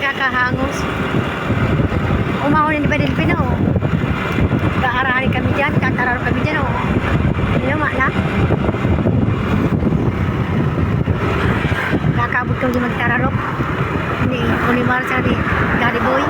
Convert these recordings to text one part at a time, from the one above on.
nakakahangos. Umahon ni Badil Pino. Kaarahan kami dyan, katararo kami dyan. Luma na. Nakakabot kong di magtararo. Ni Unimar sa ni Gary Boy.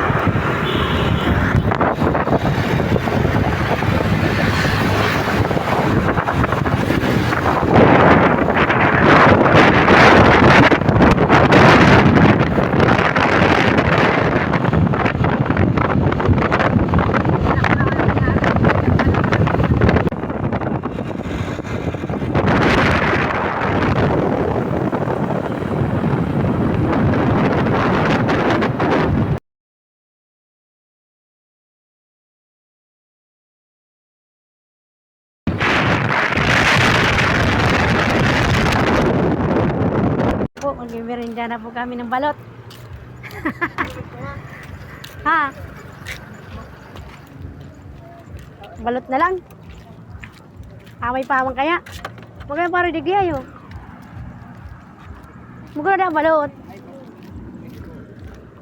Mag-merinda na po kami ng balot. Ha? Balot na lang. Amay pawang kaya. Magkaya parang digyayo. Magkaya na balot.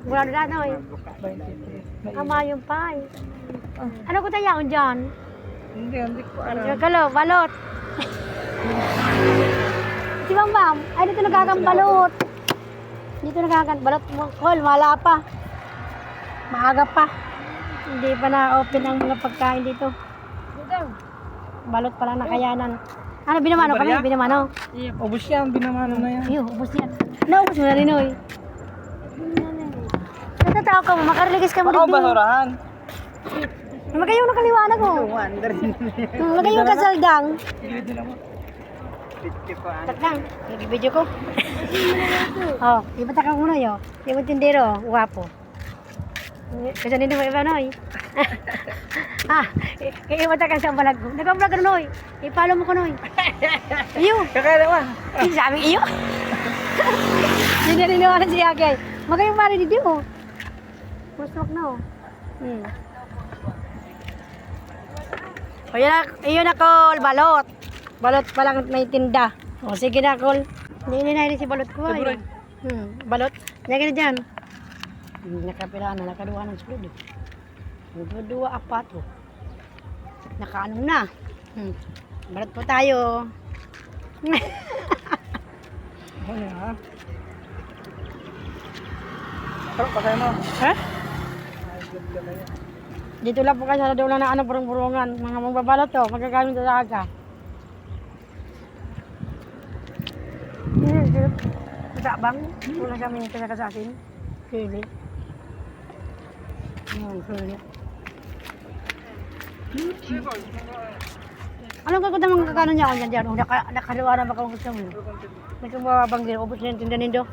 Magkaya na ano eh. Amayong pa eh. Ano ko tayaon dyan? Hindi ko alam. Kalo, balot. Si Ma'am, ay dito nagkakambalot. Dito nagkakambalot. Kol, wala pa. Maaga pa. Hindi pa na-open ang mga pagkain dito. Balot pa lang nakayanan. Ano, binamano kami? Binamano? Ubus yan, binamano na yan. Iyo, ubos yan. Naubos mo na rin, oy. Natatao ka mo, makariligis ka mo dito. Baka basurahan. Magayong nakaliwanag mo. Magayong kasaldang. Takang, nag-video ko. Oh, ibatak ka muna yo. Yung tindero, guwapo. Kasi hindi mo iba noy. Ibatak ka sa balag ko. Nag-vlog ka noy. I-follow mo ko noy. Iyo. Kakala ba? Sabi iyo. Hindi na niniwala si Agay. Magayong mari di mo. Mustok na oh. O yun ako, balot. Balot pa lang may tinda. O sige na, Kol. Hindi na si balot ko. Ay. Balot. Lagi na dyan. Nakapilaan na, nakaduwa ng sulod. Nakaduwa apat. Nakaanong na. Balot po tayo. Ano ha? Sarap pa kayo mo. Ha? Dito lang po kayo sa daw lang na burong-burungan. Mga magbabalot to, magkagamit sa aga. Tidak bang, wala kami kasakasasin. Pili. Pili. Anong kakuta mga kakano niya ako dyan? Nakaliwa na ba kung gusto mo? May kumababang din, ubos na yung tinda nindo.